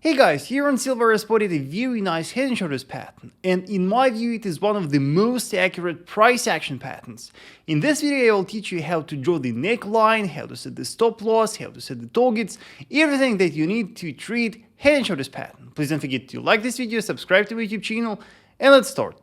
Hey guys, here on Silver I spotted a very nice head and shoulders pattern, and in my view it is one of the most accurate price action patterns. In this video I will teach you how to draw the neckline, how to set the stop loss, how to set the targets, everything that you need to treat head and shoulders pattern. Please don't forget to like this video, subscribe to my YouTube channel, and let's start.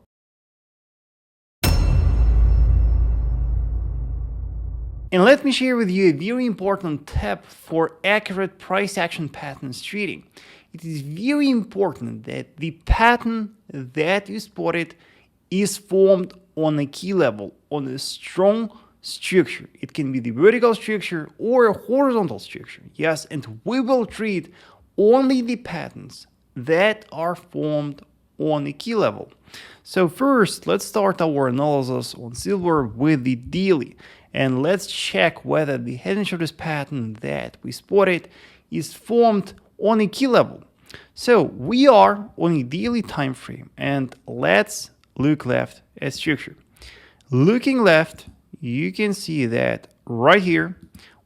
And let me share with you a very important tip for accurate price action patterns trading. It is very important that the pattern that you spotted is formed on a key level, on a strong structure. It can be the vertical structure or a horizontal structure. Yes, and we will treat only the patterns that are formed on a key level. So first, let's start our analysis on silver with the daily. And let's check whether the head and shoulders pattern that we spotted is formed on a key level. So we are on a daily time frame, and let's look left at structure. Looking left, you can see that right here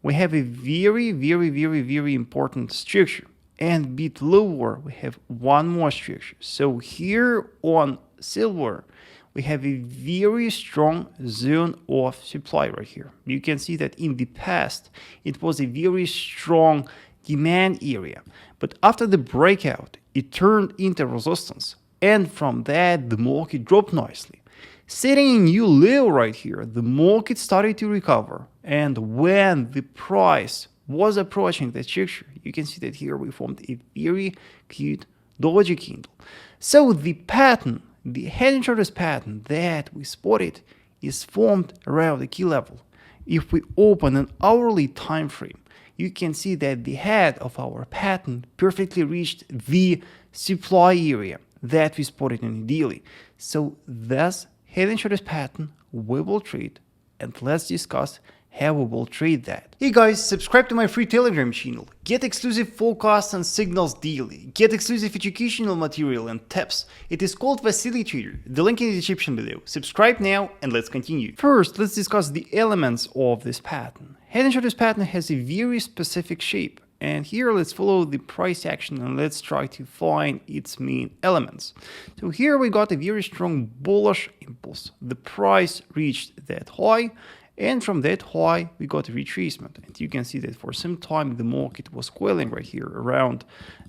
we have a very important structure, and a bit lower we have one more structure. So here on silver we have a very strong zone of supply right here. You can see that in the past it was a very strong demand area, but after the breakout it turned into resistance, and from that the market dropped nicely. Setting a new low right here, the market started to recover, and when the price was approaching the structure, you can see that here we formed a very cute doji candle. So the pattern, the head and shoulders pattern that we spotted, is formed around the key level. If we open an hourly time frame, you can see that the head of our pattern perfectly reached the supply area that we spotted in the daily. So this head and shoulders pattern we will treat, and let's discuss how we will trade that. Hey guys, subscribe to my free Telegram channel. Get exclusive forecasts and signals daily. Get exclusive educational material and tips. It is called Vasily Trader. The link in the description below. Subscribe now and let's continue. First, let's discuss the elements of this pattern. Head and shoulders pattern has a very specific shape. And here let's follow the price action and let's try to find its main elements. So here we got a very strong bullish impulse. The price reached that high, and from that high we got a retracement, and you can see that for some time the market was coiling right here around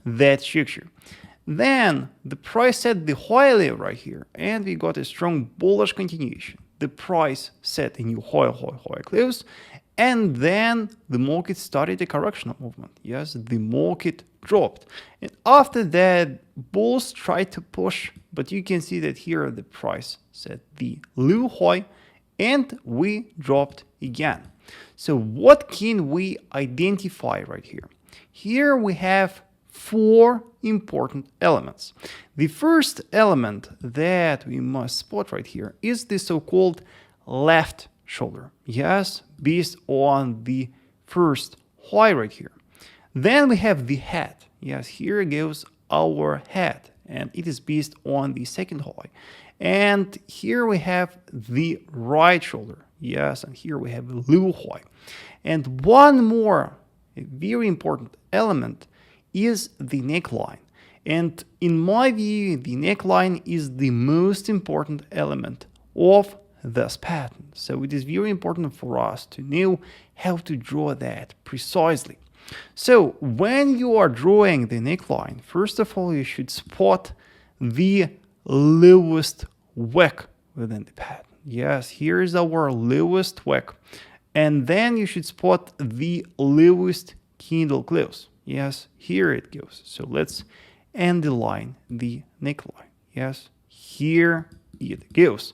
that structure. Then the price set the high level right here, and we got a strong bullish continuation. The price set a new high close, and then the market started a correctional movement. Yes, the market dropped, and after that bulls tried to push, but you can see that here the price set the low high and we dropped again. So what can we identify right here? Here we have four important elements. The first element that we must spot right here is the so-called left shoulder. Yes, based on the first high right here. Then we have the head. Yes, here goes our head, and it is based on the second high. And here we have the right shoulder. Yes, and here we have the low high. And one more very important element is the neckline. And in my view, the neckline is the most important element of this pattern. So it is very important for us to know how to draw that precisely. So when you are drawing the neckline, first of all, you should spot the lowest wick within the pattern. Yes, here is our lowest wick. And then you should spot the lowest candle close. Yes, here it goes. So let's underline the neckline. Yes, here it goes.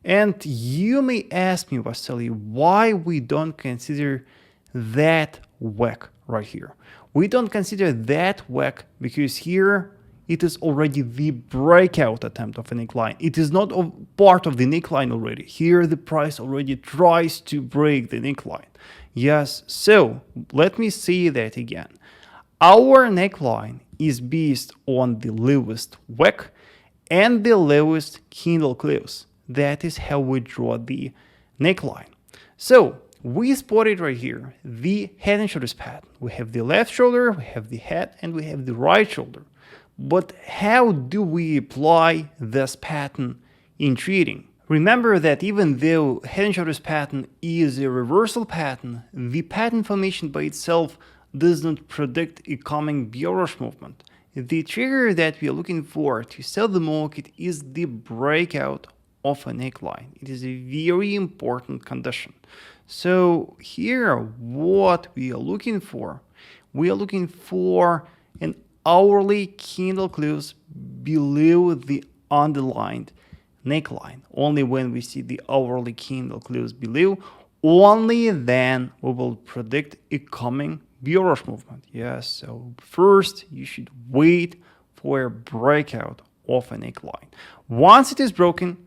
And you may ask me, Vasily, why we don't consider that wick right here. We don't consider that wick because here it is already the breakout attempt of a neckline. It is not part of the neckline already. Here the price already tries to break the neckline. Yes, so let me say that again. Our neckline is based on the lowest wick and the lowest candle close. That is how we draw the neckline. So we spotted right here the head and shoulders pattern. We have the left shoulder, we have the head, and we have the right shoulder. But how do we apply this pattern in trading? Remember that even though head and shoulders pattern is a reversal pattern, the pattern formation by itself does not predict a coming bearish movement. The trigger that we are looking for to sell the market is the breakout of a neckline. It is a very important condition. So here, what we are looking for an hourly candle close below the underlined neckline. Only when we see the hourly candle close below, only then we will predict a coming bearish movement. Yes, so first you should wait for a breakout of a neckline. Once it is broken,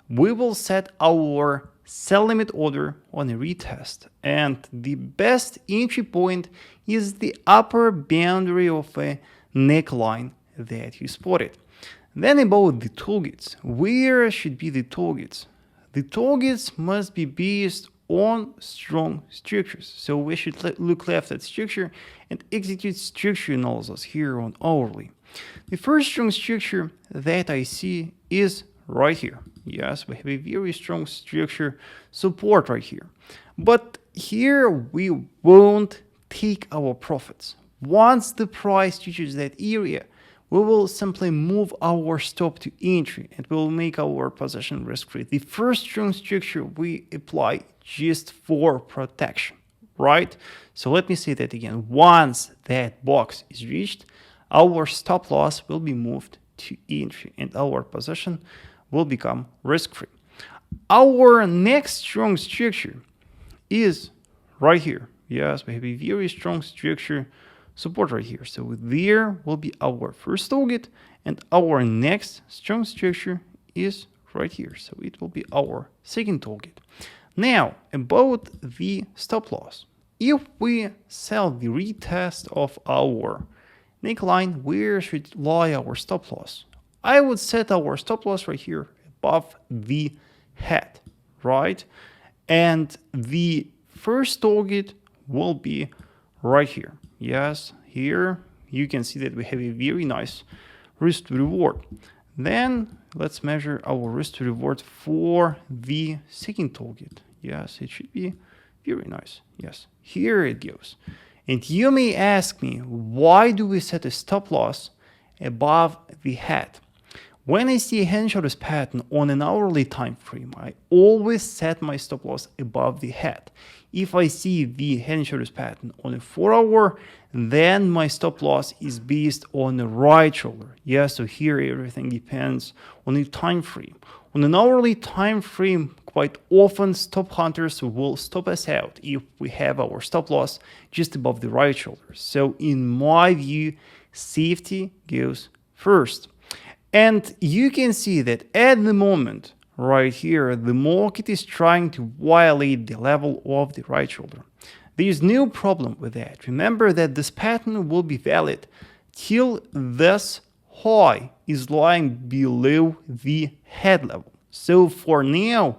we will set our sell limit order on a retest, and the best entry point is the upper boundary of a neckline that you spotted. Then about the targets. Where should be the targets? The targets must be based on strong structures. So we should look left at structure and execute structure analysis here on hourly. The first strong structure that I see is right here. Yes, we have a very strong structure support right here. But here we won't take our profits. Once the price reaches that area, we will simply move our stop to entry and we will make our position risk-free. The first strong structure we apply just for protection, right? So let me say that again. Once that box is reached, our stop loss will be moved to entry and our position will become risk-free. Our next strong structure is right here. Yes, we have a very strong structure support right here. So there will be our first target and our next strong structure is right here. So it will be our second target. Now, about the stop loss. If we sell the retest of our neckline, where should lie our stop loss? I would set our stop loss right here above the head, right? And the first target will be right here. Yes, here you can see that we have a very nice risk to reward. Then let's measure our risk to reward for the second target. Yes, it should be very nice. Yes, here it goes. And you may ask me, why do we set a stop loss above the head? When I see a head and shoulders pattern on an hourly time frame, I always set my stop loss above the head. If I see the head and shoulders pattern on a 4-hour, then my stop loss is based on the right shoulder. Yes, so here everything depends on the time frame. On an hourly time frame, quite often stop hunters will stop us out if we have our stop loss just above the right shoulder. So in my view, safety goes first. And you can see that at the moment, right here, the market is trying to violate the level of the right shoulder. There is no problem with that. Remember that this pattern will be valid till this high is lying below the head level. So for now,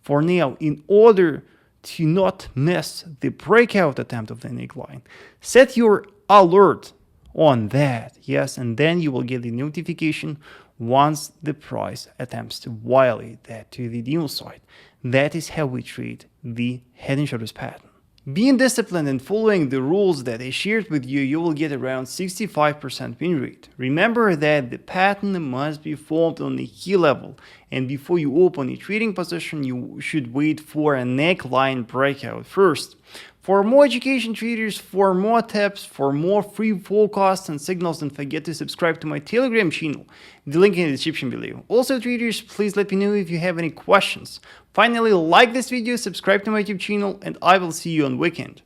in order to not miss the breakout attempt of the neckline, set your alert on that, yes, and then you will get the notification once the price attempts to violate that to the downside. That is how we treat the head and shoulders pattern. Being disciplined and following the rules that I shared with you, you will get around 65% win rate. Remember that the pattern must be formed on the key level, and before you open a trading position, you should wait for a neckline breakout first. For more education traders, for more tips, for more free forecasts and signals, don't forget to subscribe to my Telegram channel, the link in the description below. Also traders, please let me know if you have any questions. Finally, like this video, subscribe to my YouTube channel, and I will see you on weekend.